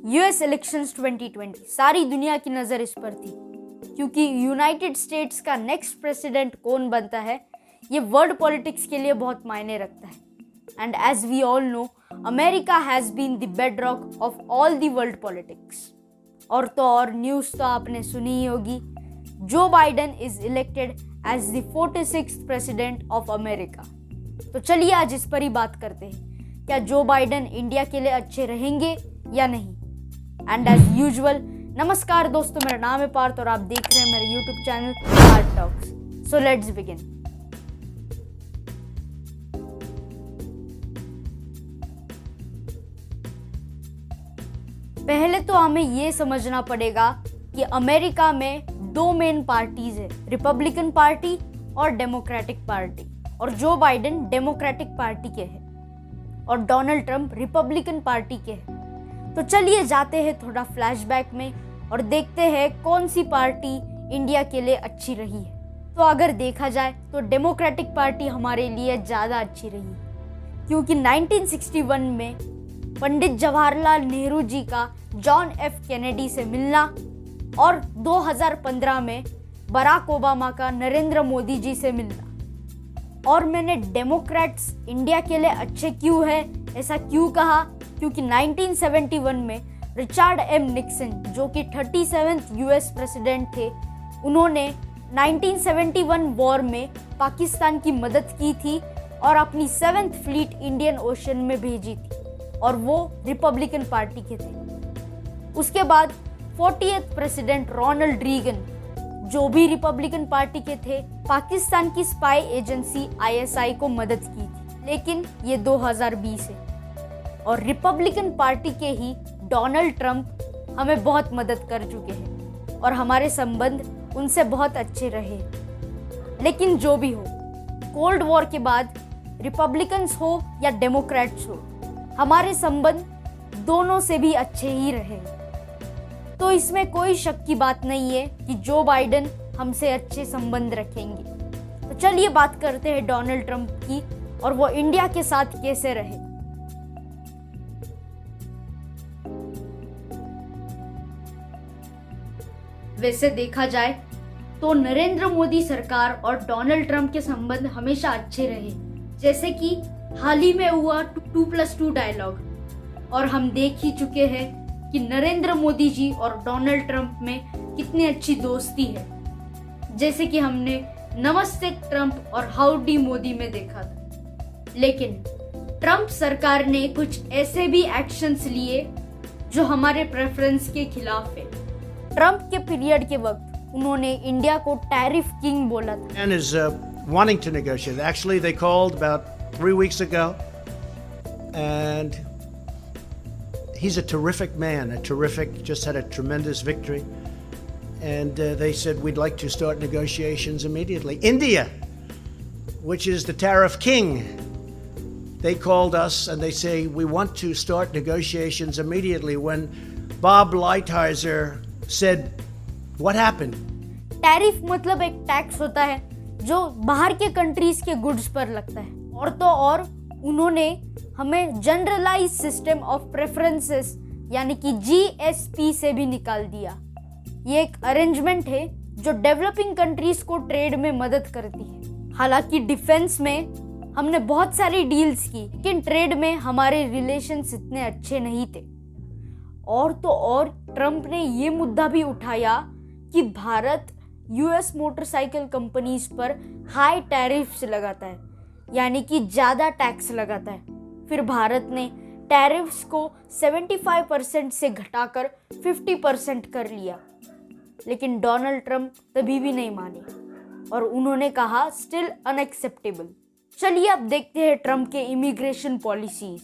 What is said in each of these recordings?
US elections 2020 सारी दुनिया की नज़र इस पर थी क्योंकि यूनाइटेड स्टेट्स का नेक्स्ट प्रेसिडेंट कौन बनता है ये वर्ल्ड पॉलिटिक्स के लिए बहुत मायने रखता है। And as we all know, America has been the bedrock of all the world politics. और तो और न्यूज़ तो आपने सुनी ही होगी, जो Biden is elected as the 46th president of America. तो चलिए आज इस पर ही बात करते हैं, क्या जो बाइडेन इंडिया के लिए अच्छे रहेंगे या नहीं। एंड एज यूजुअल, नमस्कार दोस्तों, मेरा नाम है पार्थ और आप देख रहे हैं मेरे YouTube channel Parth Talks. So let's begin. पहले तो हमें ये समझना पड़ेगा कि अमेरिका में दो मेन पार्टीज है, रिपब्लिकन पार्टी और डेमोक्रेटिक पार्टी। और जो बाइडेन डेमोक्रेटिक पार्टी के हैं और डोनाल्ड ट्रंप रिपब्लिकन पार्टी के हैं। तो चलिए जाते हैं थोड़ा फ्लैशबैक में और देखते हैं कौन सी पार्टी इंडिया के लिए अच्छी रही है। तो अगर देखा जाए तो डेमोक्रेटिक पार्टी हमारे लिए ज़्यादा अच्छी रही क्योंकि 1961 में पंडित जवाहरलाल नेहरू जी का जॉन एफ कैनेडी से मिलना और 2015 में बराक ओबामा का नरेंद्र मोदी जी से मिलना। और मैंने डेमोक्रेट्स इंडिया के लिए अच्छे क्यों है, ऐसा क्यों कहा, क्योंकि 1971 में रिचर्ड एम निक्सन, जो कि 37th यूएस प्रेसिडेंट थे, उन्होंने 1971 वॉर में पाकिस्तान की मदद की थी और अपनी 7th फ्लीट इंडियन ओशन में भेजी थी और वो रिपब्लिकन पार्टी के थे। उसके बाद 40th प्रेसिडेंट रोनाल्ड रीगन, जो भी रिपब्लिकन पार्टी के थे, पाकिस्तान की स्पाई एजेंसी आईएसआई को मदद की थी, लेकिन ये 2020 है। और रिपब्लिकन पार्टी के ही डोनाल्ड ट्रंप हमें बहुत मदद कर चुके हैं और हमारे संबंध उनसे बहुत अच्छे रहे। लेकिन जो भी हो, कोल्ड वॉर के बाद रिपब्लिकन्स हो या डेमोक्रेट्स हो, हमारे संबंध दोनों से भी अच्छे ही रहे। तो इसमें कोई शक की बात नहीं है कि जो बाइडेन हमसे अच्छे संबंध रखेंगे। तो चलिए बात करते हैं डोनाल्ड ट्रंप की और वो इंडिया के साथ कैसे रहे। वैसे देखा जाए तो नरेंद्र मोदी सरकार और डोनाल्ड ट्रंप के संबंध हमेशा अच्छे रहे, जैसे कि हाल ही में हुआ 2+2 डायलॉग। और हम देख ही चुके हैं कि नरेंद्र मोदी जी और डोनाल्ड ट्रंप में कितनी अच्छी दोस्ती है, जैसे कि हमने नमस्ते ट्रंप और हाउडी मोदी में देखा था। लेकिन ट्रंप सरकार ने कुछ ऐसे भी एक्शंस लिए जो हमारे प्रेफरेंस के खिलाफ है। ट्रंप के पीरियड के वक्त उन्होंने इंडिया को टैरिफ किंग बोला था। And is wanting to negotiate. Actually, they called about 3 weeks ago, and he's a terrific man, just had a tremendous victory. And they said, we'd like to start negotiations immediately. India, which is the tariff king, they called us and they say, we want to start negotiations immediately. When Bob Lighthizer said, what happened? Tariff मतलब एक tax होता है जो बाहर के countries के goods पर लगता है। और तो और उन्होंने हमें जनरलाइज सिस्टम ऑफ प्रेफरेंसेस यानी कि जीएसपी से भी निकाल दिया। ये एक अरेंजमेंट है जो डेवलपिंग कंट्रीज को ट्रेड में मदद करती है। हालांकि डिफेंस में हमने बहुत सारी डील्स की, लेकिन ट्रेड में हमारे रिलेशंस इतने अच्छे नहीं थे। और तो और ट्रंप ने ये मुद्दा भी उठाया कि भारत यूएस मोटरसाइकिल कंपनीज पर हाई टैरिफ्स लगाता है, यानी कि ज़्यादा टैक्स लगाता है। फिर भारत ने टैरिफ्स को 75% से घटाकर 50% कर लिया, लेकिन डोनाल्ड ट्रंप तभी भी नहीं माने और उन्होंने कहा स्टिल अनएक्सेप्टेबल। चलिए अब देखते हैं ट्रंप के इमिग्रेशन पॉलिसीज।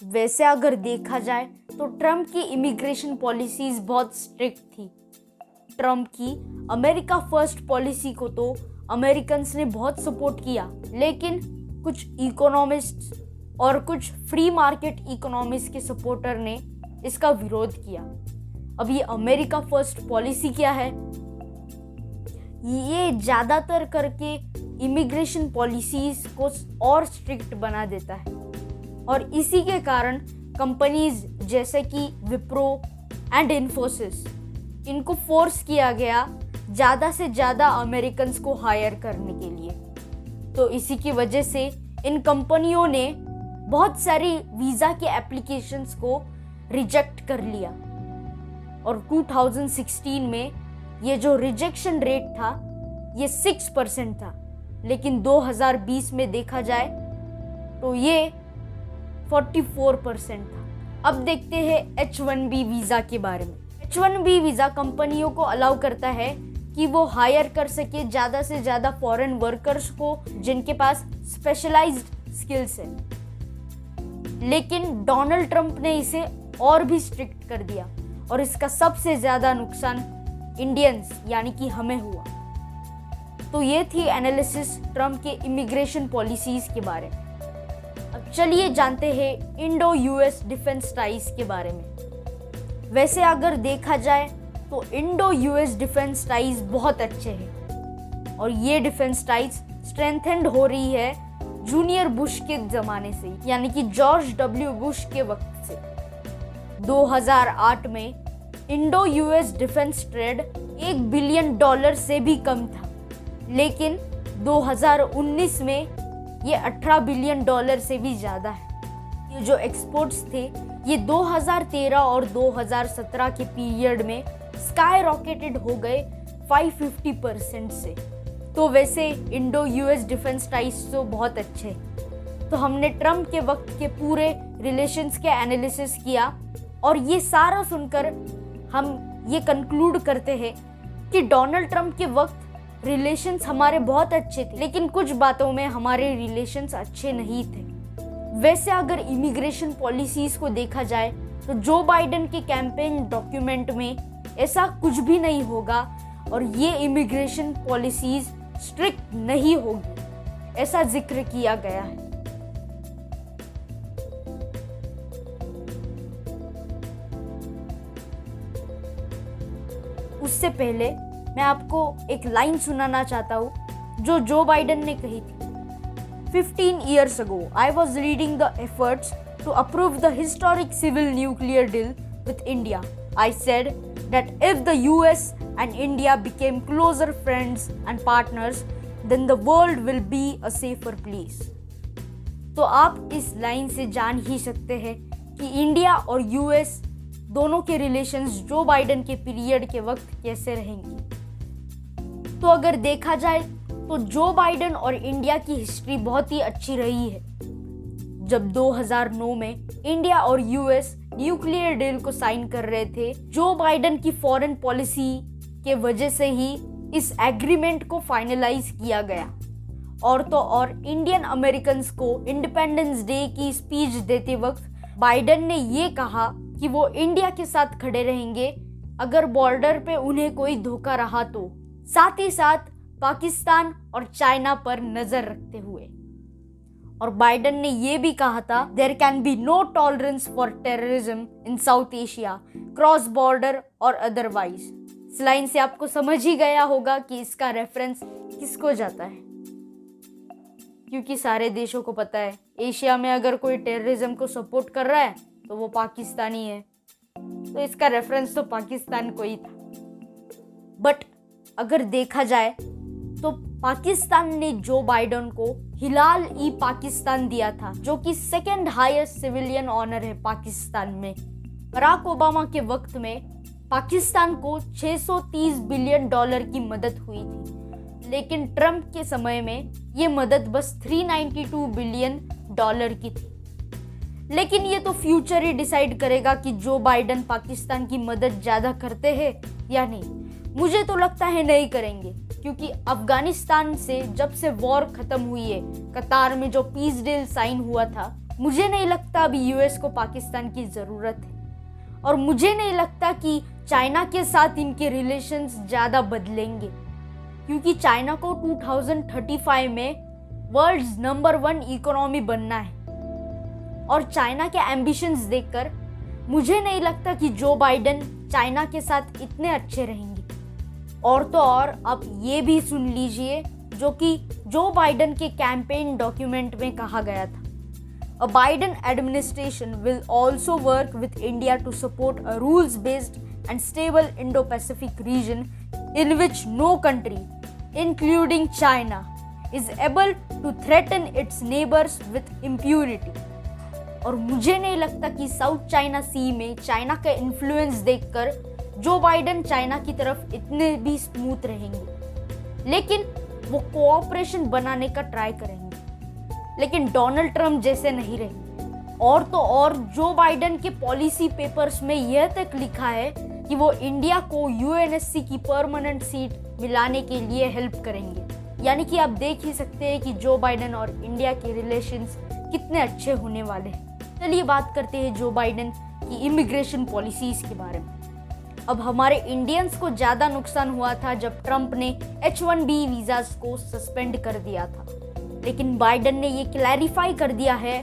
वैसे अगर देखा जाए तो ट्रंप की इमिग्रेशन पॉलिसीज बहुत स्ट्रिक्ट थी। ट्रंप की अमेरिका फर्स्ट पॉलिसी को तो अमेरिकन्स ने बहुत सपोर्ट किया, लेकिन कुछ इकोनॉमिस्ट्स और कुछ फ्री मार्केट इकोनॉमिक्स के सपोर्टर ने इसका विरोध किया। अब ये अमेरिका फर्स्ट पॉलिसी क्या है? ये ज़्यादातर करके इमिग्रेशन पॉलिसीज को और स्ट्रिक्ट बना देता है और इसी के कारण कंपनीज जैसे कि विप्रो एंड इन्फोसिस, इनको फोर्स किया गया ज़्यादा से ज़्यादा अमेरिकन्स को हायर करने के लिए। तो इसी की वजह से इन कंपनियों ने बहुत सारी वीज़ा के एप्लीकेशंस को रिजेक्ट कर लिया और 2016 में ये जो रिजेक्शन रेट था ये 6% था, लेकिन 2020 में देखा जाए तो ये 44% था। अब देखते हैं H1B वीज़ा के बारे में। H1B वीज़ा कंपनियों को अलाउ करता है कि वो हायर कर सके ज़्यादा से ज़्यादा फॉरेन वर्कर्स को जिनके पास स्पेशलाइज्ड स्किल्स है। लेकिन डोनाल्ड ट्रंप ने इसे और भी स्ट्रिक्ट कर दिया और इसका सबसे ज़्यादा नुकसान इंडियंस यानी कि हमें हुआ। तो ये थी एनालिसिस ट्रंप के इमिग्रेशन पॉलिसीज़ के बारे में। अब चलिए जानते हैं इंडो यूएस डिफेंस टाइज के बारे में। वैसे अगर देखा जाए तो इंडो यूएस डिफेंस टाइज बहुत अच्छे हैं और ये डिफेंस टाइज स्ट्रेंथेंड हो रही है जूनियर बुश के ज़माने से, यानी कि जॉर्ज डब्ल्यू बुश के वक्त से। 2008 में Indo US defence trade $1 billion से भी कम था, लेकिन 2019 में ये $18 बिलियन से भी ज़्यादा है। ये जो एक्सपोर्ट्स थे ये 2013 और 2017 के पीरियड में स्काई रॉकेटेड हो गए 550% से। तो वैसे इंडो यूएस डिफेंस टाइज तो बहुत अच्छे। तो हमने ट्रंप के वक्त के पूरे रिलेशंस के एनालिसिस किया और ये सारा सुनकर हम ये कंक्लूड करते हैं कि डोनाल्ड ट्रंप के वक्त रिलेशंस हमारे बहुत अच्छे थे, लेकिन कुछ बातों में हमारे रिलेशंस अच्छे नहीं थे। वैसे अगर इमिग्रेशन पॉलिसीज को देखा जाए तो जो बाइडेन के कैंपेन डॉक्यूमेंट में ऐसा कुछ भी नहीं होगा और ये इमिग्रेशन पॉलिसीज स्ट्रिक्ट नहीं होगी, ऐसा जिक्र किया गया है। उससे पहले मैं आपको एक लाइन सुनाना चाहता हूँ जो जो बाइडेन ने कही थी। 15 years ago, I was leading the efforts to approve the historic civil nuclear deal with India. I said that if the US and India became closer friends and partners, then the world will be a safer place. तो आप इस लाइन से जान ही सकते हैं कि India और यूएस दोनों के रिलेशंस जो बाइडेन के पीरियड के वक्त कैसे रहेंगे। तो अगर देखा जाए तो जो बाइडेन और इंडिया की हिस्ट्री बहुत ही अच्छी रही है। जब 2009 में इंडिया और यूएस न्यूक्लियर डील को साइन कर रहे थे, जो बाइडेन की फॉरेन पॉलिसी के वजह से ही इस एग्रीमेंट को फाइनलाइज किया गया। और तो और इंडियन अमेरिकन्स को इंडिपेंडेंस डे की स्पीच देते वक्त बाइडेन ने ये कहा कि वो इंडिया के साथ खड़े रहेंगे अगर बॉर्डर पे उन्हें कोई धोखा रहा तो, साथ ही साथ पाकिस्तान और चाइना पर नजर रखते हुए। और बाइडेन ने ये भी कहा था there can be no tolerance for terrorism in South Asia, cross border और अदरवाइज। इस लाइन से आपको समझ ही गया होगा कि इसका रेफरेंस किसको जाता है, क्योंकि सारे देशों को पता है एशिया में अगर कोई टेररिज्म को सपोर्ट कर रहा है तो वो पाकिस्तानी है। तो इसका रेफरेंस तो पाकिस्तान को ही था। बट अगर देखा जाए तो पाकिस्तान ने जो बाइडेन को हिलाल ई पाकिस्तान दिया था, जो कि सेकेंड हाईएस्ट सिविलियन ऑनर है पाकिस्तान में। बराक ओबामा के वक्त में पाकिस्तान को $630 बिलियन की मदद हुई थी, लेकिन ट्रंप के समय में ये मदद बस $392 बिलियन की थी। लेकिन ये तो फ्यूचर ही डिसाइड करेगा कि जो बाइडेन पाकिस्तान की मदद ज़्यादा करते हैं या नहीं। मुझे तो लगता है नहीं करेंगे, क्योंकि अफगानिस्तान से जब से वॉर खत्म हुई है, कतार में जो पीस डील साइन हुआ था, मुझे नहीं लगता अभी यूएस को पाकिस्तान की ज़रूरत है। और मुझे नहीं लगता कि चाइना के साथ इनके रिलेशंस ज़्यादा बदलेंगे, क्योंकि चाइना को 2035 में वर्ल्ड्स नंबर 1 इकोनॉमी बनना है। और चाइना के एम्बिशंस देखकर मुझे नहीं लगता कि जो बाइडेन चाइना के साथ इतने अच्छे रहेंगे। और तो और आप ये भी सुन लीजिए जो कि जो बाइडेन के कैंपेन डॉक्यूमेंट में कहा गया था। A Biden administration will also work with India to support a rules-based and stable Indo-Pacific region in which no country, including China, is able to threaten its neighbors with impunity. और मुझे नहीं लगता कि south China सी में China का influence देखकर जो Biden China की तरफ इतने भी स्मूथ रहेंगे, लेकिन वो कोऑपरेशन बनाने का ट्राई करेंगे, लेकिन डोनाल्ड ट्रंप जैसे नहीं रहेंगे। और तो और जो बाइडन के पॉलिसी पेपर्स में यह तक लिखा है कि वो इंडिया को यूएनएससी की परमानेंट सीट मिलाने के लिए हेल्प करेंगे। यानी कि आप देख ही सकते हैं कि जो बाइडन और इंडिया के रिलेशंस कितने अच्छे होने वाले हैं। चलिए बात करते हैं जो बाइडन की इमिग्रेशन पॉलिसीज के बारे में। अब हमारे इंडियंस को ज़्यादा नुकसान हुआ था जब ट्रंप ने H-1B वीज़ास को सस्पेंड कर दिया था, लेकिन बाइडन ने ये क्लैरिफाई कर दिया है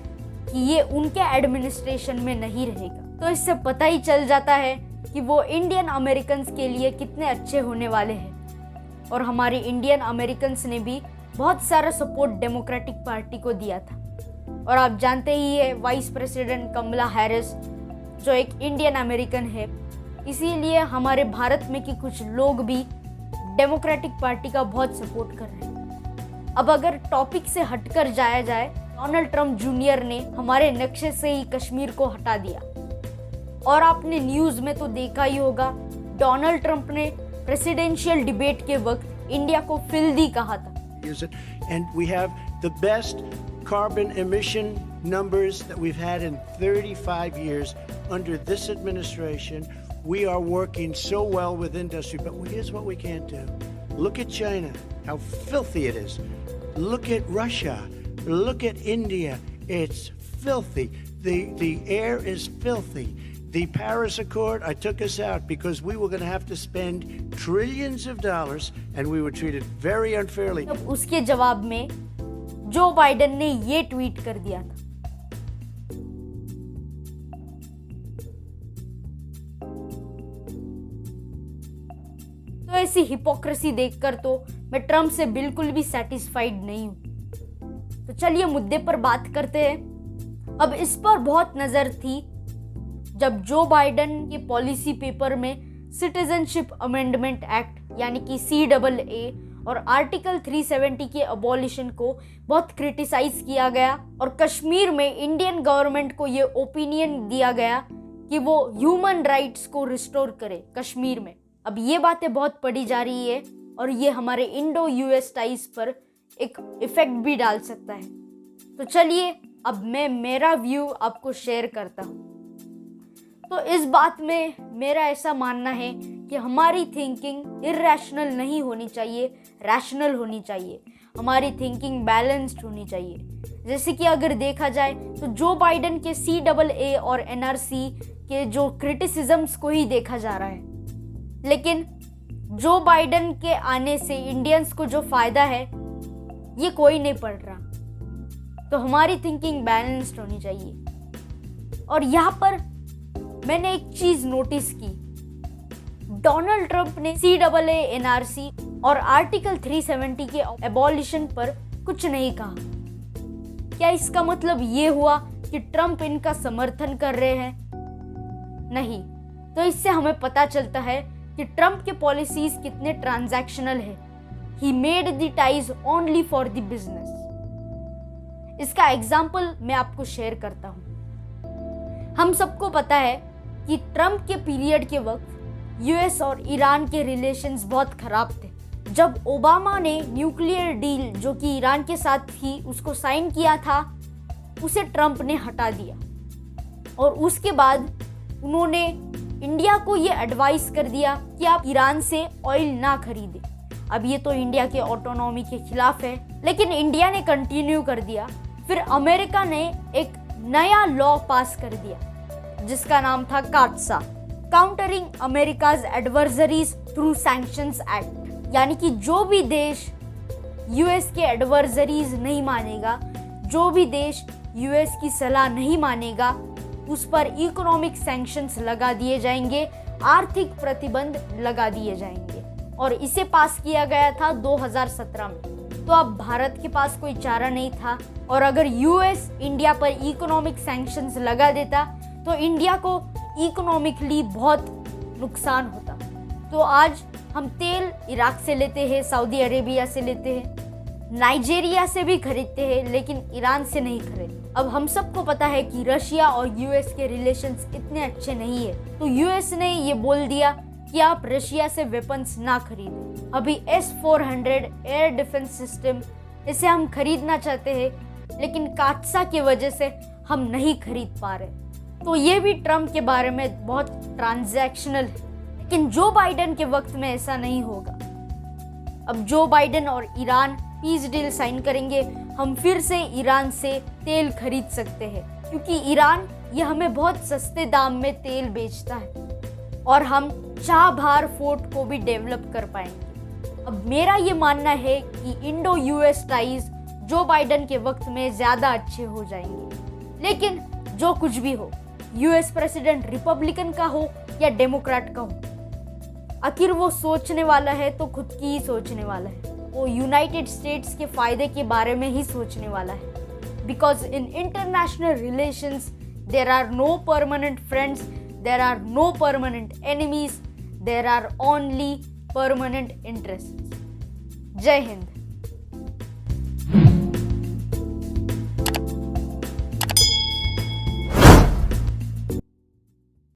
कि ये उनके एडमिनिस्ट्रेशन में नहीं रहेगा। तो इससे पता ही चल जाता है कि वो इंडियन अमेरिकन्स के लिए कितने अच्छे होने वाले हैं। और हमारे इंडियन अमेरिकन्स ने भी बहुत सारा सपोर्ट डेमोक्रेटिक पार्टी को दिया था। और आप जानते ही है वाइस प्रेसिडेंट कमला हैरिस जो एक इंडियन अमेरिकन है, इसीलिए हमारे भारत में कि कुछ लोग भी डेमोक्रेटिक पार्टी का बहुत सपोर्ट कर रहे हैं। अब अगर टॉपिक से हटकर जाया जाए, डोनाल्ड ट्रंप जूनियर ने हमारे नक्शे से ही कश्मीर को हटा दिया। और आपने न्यूज़ में तो देखा ही होगा, डोनाल्ड ट्रंप ने प्रेसिडेंशियल डिबेट के वक्त इंडिया को फिल्दी कहा था। And we have the best carbon emission numbers that we've had in 35 years under this administration. We are working so well with industry, but here's what we can't do. Look at China, how filthy it is. Look at Russia. Look at India. It's filthy. The air is filthy. The Paris Accord, I took us out because we were going to have to spend trillions of dollars and we were treated very unfairly. अब उसके जवाब में जो Biden ने ये tweet कर दिया था। तो ऐसी हिपोक्रेसी देखकर तो मैं ट्रंप से बिल्कुल भी सेटिस्फाइड नहीं हूं। तो चलिए मुद्दे पर बात करते हैं। अब इस पर बहुत नजर थी जब जो बाइडन के पॉलिसी पेपर में सिटीजनशिप अमेंडमेंट एक्ट यानी कि CAA और आर्टिकल 370 के अबॉलिशन को बहुत क्रिटिसाइज किया गया और कश्मीर में इंडियन गवर्नमेंट को ये ओपिनियन दिया गया कि वो ह्यूमन राइट्स को रिस्टोर करे कश्मीर में। अब ये बातें बहुत पढ़ी जा रही है और ये हमारे इंडो यूएस टाइज पर एक इफेक्ट भी डाल सकता है। तो चलिए अब मैं मेरा व्यू आपको शेयर करता हूँ। तो इस बात में मेरा ऐसा मानना है कि हमारी थिंकिंग इरैशनल नहीं होनी चाहिए, रैशनल होनी चाहिए। हमारी थिंकिंग बैलेंस्ड होनी चाहिए। जैसे कि अगर देखा जाए तो जो बाइडन के CAA और NRC के जो क्रिटिसिज्म्स को ही देखा जा रहा है, लेकिन जो बाइडन के आने से इंडियंस को जो फायदा है ये कोई नहीं पढ़ रहा। तो हमारी थिंकिंग बैलेंस्ड होनी चाहिए। और यहाँ पर मैंने एक चीज नोटिस की, डोनाल्ड ट्रंप ने CAA, NRC और आर्टिकल 370 के एबॉलिशन पर कुछ नहीं कहा। क्या इसका मतलब ये हुआ कि ट्रंप इनका समर्थन कर रहे हैं? नहीं। तो इससे हमें पता चलता है कि ट्रंप के पॉलिसीज कितने ट्रांजैक्शनल है। He made the ties only for the business. इसका एग्जाम्पल मैं आपको शेयर करता हूं। हम सबको पता है कि ट्रंप के पीरियड के वक्त यूएस और ईरान के रिलेशंस बहुत खराब थे। जब ओबामा ने न्यूक्लियर डील जो कि ईरान के साथ थी उसको साइन किया था, उसे ट्रंप ने हटा दिया और उसके बाद उन्होंने इंडिया को ये एडवाइस कर दिया कि आप ईरान से ऑयल ना खरीदें। अब ये तो इंडिया के ऑटोनॉमी के खिलाफ है, लेकिन इंडिया ने कंटिन्यू कर दिया। फिर अमेरिका ने एक नया लॉ पास कर दिया जिसका नाम था CAATSA, Countering America's Adversaries Through Sanctions Act. यानी कि जो भी देश यूएस के एडवर्सरीज नहीं मानेगा, जो भी देश यूएस की सलाह नहीं मानेगा, उस पर इकोनॉमिक सैंक्शंस लगा दिए जाएंगे, आर्थिक प्रतिबंध लगा दिए जाएंगे। और इसे पास किया गया था 2017 में। तो अब भारत के पास कोई चारा नहीं था, और अगर यूएस इंडिया पर इकोनॉमिक सैंक्शंस लगा देता तो इंडिया को इकोनॉमिकली बहुत नुकसान होता। तो आज हम तेल इराक से लेते हैं, सऊदी अरेबिया से लेते हैं, नाइजीरिया से भी खरीदते हैं, लेकिन ईरान से नहीं खरीदते। अब हम सबको पता है कि रशिया और यूएस के रिलेशंस इतने अच्छे नहीं है, तो यूएस ने ये बोल दिया कि आप रशिया से वेपन्स ना खरीदें। अभी S-400 एयर डिफेंस सिस्टम, इसे हम खरीदना चाहते हैं, लेकिन काटसा की वजह से हम नहीं खरीद पा रहे। तो ये भी ट्रम्प के बारे में बहुत ट्रांजैक्शनल है, लेकिन जो बाइडेन के वक्त में ऐसा नहीं होगा। अब जो बाइडेन और ईरान पीस डील साइन करेंगे, हम फिर से ईरान से तेल खरीद सकते हैं, क्योंकि ईरान ये हमें बहुत सस्ते दाम में तेल बेचता है, और हम चाबहार फोर्ट को भी डेवलप कर पाएंगे। अब मेरा ये मानना है कि Indo US ties Joe Biden के वक्त में ज्यादा अच्छे हो जाएंगे। लेकिन जो कुछ भी हो, यूएस प्रेसिडेंट रिपब्लिकन का हो या डेमोक्रेट का हो, आखिर वो सोचने वाला है तो खुद की ही सोचने वाला है। वो यूनाइटेड स्टेट्स के फायदे के बारे में ही सोचने वाला है। Because in international relations there are no permanent friends, there are no permanent enemies, there are only permanent interest. जय हिंद।